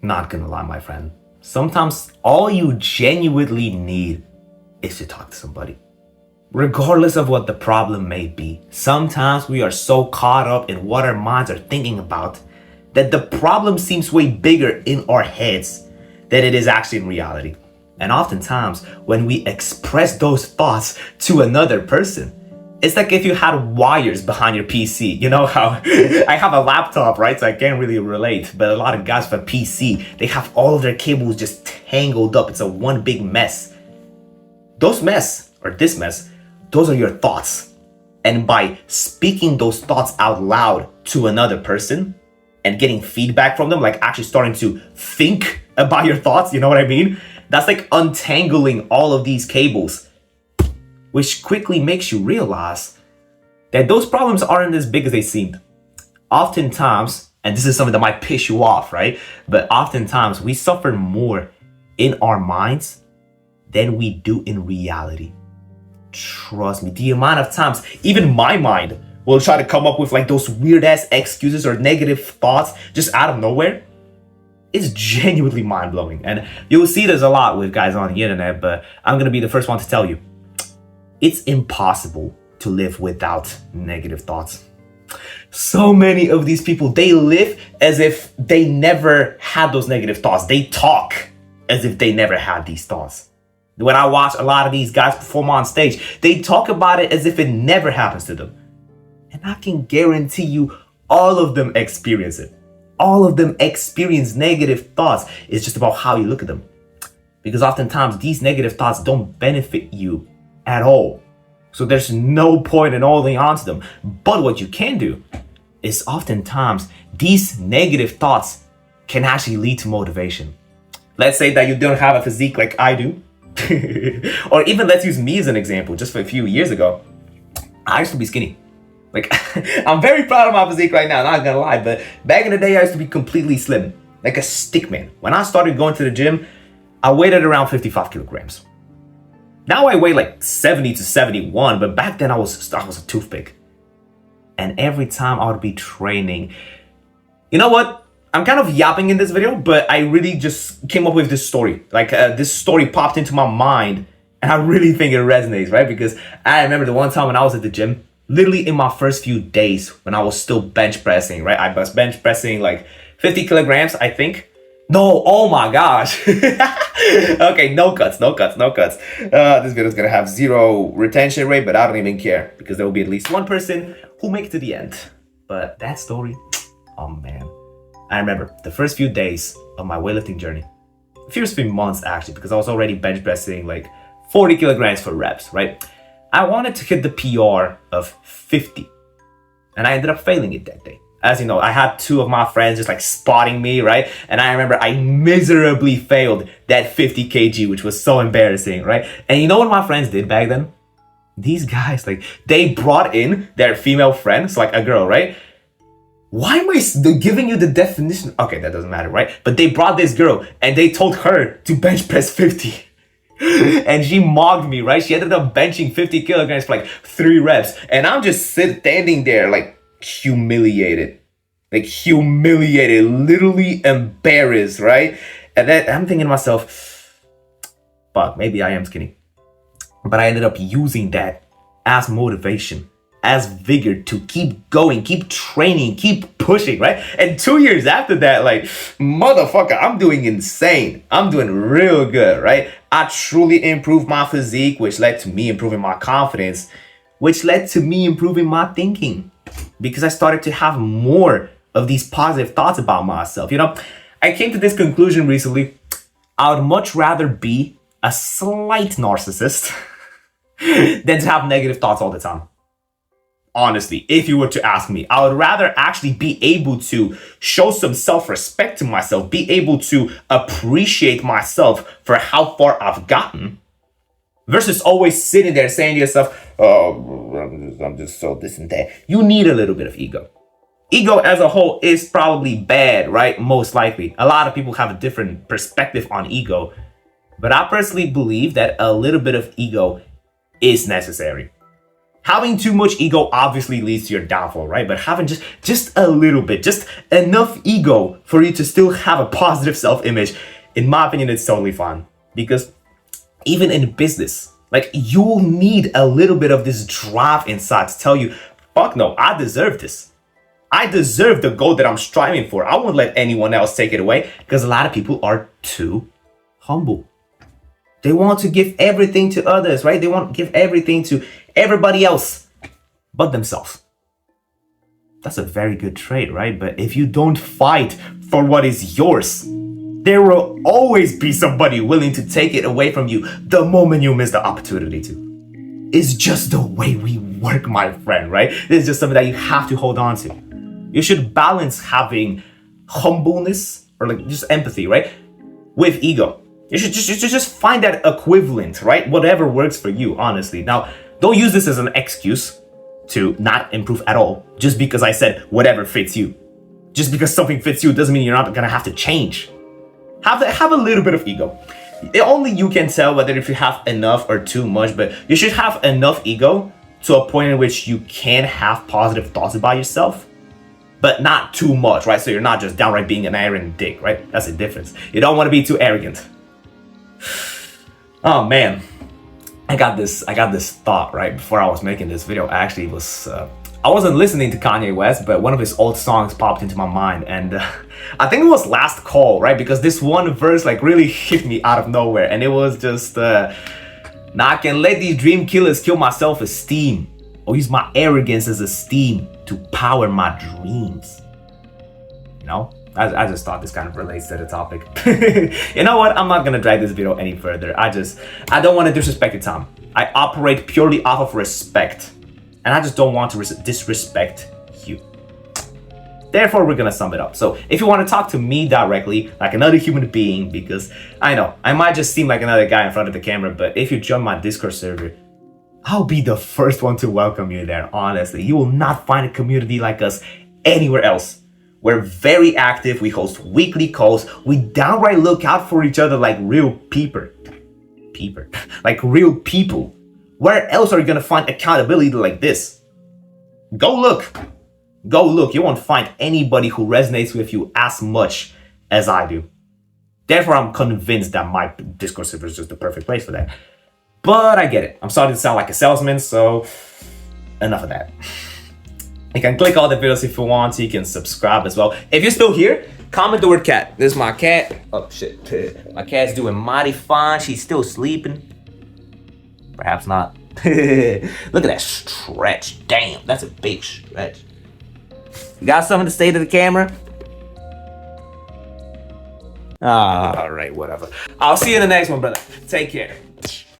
Not gonna lie, my friend. Sometimes all you genuinely need is to talk to somebody. Regardless of what the problem may be, sometimes we are so caught up in what our minds are thinking about that the problem seems way bigger in our heads than it is actually in reality. And oftentimes, when we express those thoughts to another person, it's like if you had wires behind your PC. You know how I have a laptop, right? So I can't really relate. But a lot of guys with a PC, they have all of their cables just tangled up. It's a one big mess. This mess, those are your thoughts. And by speaking those thoughts out loud to another person and getting feedback from them, like actually starting to think about your thoughts, you know what I mean? That's like untangling all of these cables, which quickly makes you realize that those problems aren't as big as they seem. Oftentimes, and this is something that might piss you off, right? But oftentimes we suffer more in our minds than we do in reality. Trust me, the amount of times, even my mind will try to come up with like those weird ass excuses or negative thoughts just out of nowhere. It's genuinely mind blowing. And you'll see this a lot with guys on the internet, but I'm gonna be the first one to tell you. It's impossible to live without negative thoughts. So many of these people, they live as if they never had those negative thoughts. They talk as if they never had these thoughts. When I watch a lot of these guys perform on stage, they talk about it as if it never happens to them. And I can guarantee you, all of them experience it. All of them experience negative thoughts. It's just about how you look at them. Because oftentimes these negative thoughts don't benefit you at all. So there's no point in holding on to them. But what you can do is oftentimes these negative thoughts can actually lead to motivation. Let's say that you don't have a physique like I do. Or even let's use me as an example. Just for a few years ago, I used to be skinny. Like, I'm very proud of my physique right now, not gonna lie, but back in the day I used to be completely slim, like a stick man. When I started going to the gym, I weighed at around 55 kilograms. Now I weigh like 70 to 71, but back then I was a toothpick. And every time I would be training, you know what? I'm kind of yapping in this video, but I really just came up with this story. Like this story popped into my mind, and I really think it resonates, right? Because I remember the one time when I was at the gym, literally in my first few days when I was still bench pressing, right? I was bench pressing like 50 kilograms, I think. No, oh my gosh. Okay, no cuts. This video is gonna have zero retention rate, but I don't even care because there will be at least one person who make it to the end. But that story, oh man. I remember the first few days of my weightlifting journey, the first few months actually, because I was already bench pressing like 40 kilograms for reps, right? I wanted to hit the PR of 50, and I ended up failing it that day. As you know, I had two of my friends just like spotting me, right? And I remember I miserably failed that 50 kg, which was so embarrassing, right? And you know what my friends did back then? These guys, like, they brought in their female friends, like a girl, right? Why am I giving you the definition? Okay, that doesn't matter, right? But they brought this girl and they told her to bench press 50. And she mocked me, right? She ended up benching 50 kilograms for like 3 reps. And I'm just standing there like humiliated, literally embarrassed, right? And then I'm thinking to myself, fuck, maybe I am skinny. But I ended up using that as motivation, as vigor to keep going, keep training, keep pushing, right? And 2 years after that, like, motherfucker, I'm doing insane. I'm doing real good, right? I truly improved my physique, which led to me improving my confidence, which led to me improving my thinking, because I started to have more of these positive thoughts about myself. You know, I came to this conclusion recently. I would much rather be a slight narcissist than to have negative thoughts all the time. Honestly, if you were to ask me, I would rather actually be able to show some self-respect to myself, be able to appreciate myself for how far I've gotten, versus always sitting there saying to yourself, oh, I'm just so this and that. You need a little bit of ego. Ego as a whole is probably bad, right? Most likely. A lot of people have a different perspective on ego, but I personally believe that a little bit of ego is necessary. Having too much ego obviously leads to your downfall, right? But having just a little bit, just enough ego for you to still have a positive self-image, in my opinion, it's totally fine. Because even in business, like, you'll need a little bit of this drive inside to tell you, fuck no, I deserve this. I deserve the goal that I'm striving for. I won't let anyone else take it away, because a lot of people are too humble. They want to give everything to others, right? They want to give everything to everybody else but themselves. That's a very good trait, right? But if you don't fight for what is yours, there will always be somebody willing to take it away from you the moment you miss the opportunity to. It's just the way we work, my friend, right? This is just something that you have to hold on to. You should balance having humbleness, or like just empathy, right, with ego. You should just find that equivalent, right? Whatever works for you, honestly. Now, don't use this as an excuse to not improve at all. Just because I said whatever fits you. Just because something fits you doesn't mean you're not gonna have to change. Have a little bit of ego. Only you can tell whether if you have enough or too much, but you should have enough ego to a point in which you can have positive thoughts about yourself, but not too much, right? So you're not just downright being an arrogant dick, right? That's the difference. You don't want to be too arrogant. Oh man, I got this thought right before I was making this video. Actually, it was I wasn't listening to Kanye West, but one of his old songs popped into my mind, and I think it was Last Call, right? Because this one verse like really hit me out of nowhere, and it was just now I can let these dream killers kill my self-esteem, or use my arrogance as a steam to power my dreams. You know? I just thought this kind of relates to the topic. You know what? I'm not gonna drag this video any further. I don't want to disrespect your time. I operate purely off of respect, and I just don't want to disrespect you. Therefore, we're gonna sum it up. So if you want to talk to me directly, like another human being, because I know I might just seem like another guy in front of the camera, but if you join my Discord server, I'll be the first one to welcome you there, honestly. You will not find a community like us anywhere else. We're very active, we host weekly calls, we downright look out for each other like real people. Like real people. Where else are you gonna find accountability like this? Go look. You won't find anybody who resonates with you as much as I do. Therefore, I'm convinced that my Discord server is just the perfect place for that. But I get it. I'm starting to sound like a salesman, so enough of that. You can click all the videos if you want to. You can subscribe as well. If you're still here, comment the word cat. This is my cat. Oh, shit. My cat's doing mighty fine. She's still sleeping. Perhaps not. Look at that stretch. Damn, that's a big stretch. You got something to say to the camera? All right, whatever. I'll see you in the next one, brother. Take care.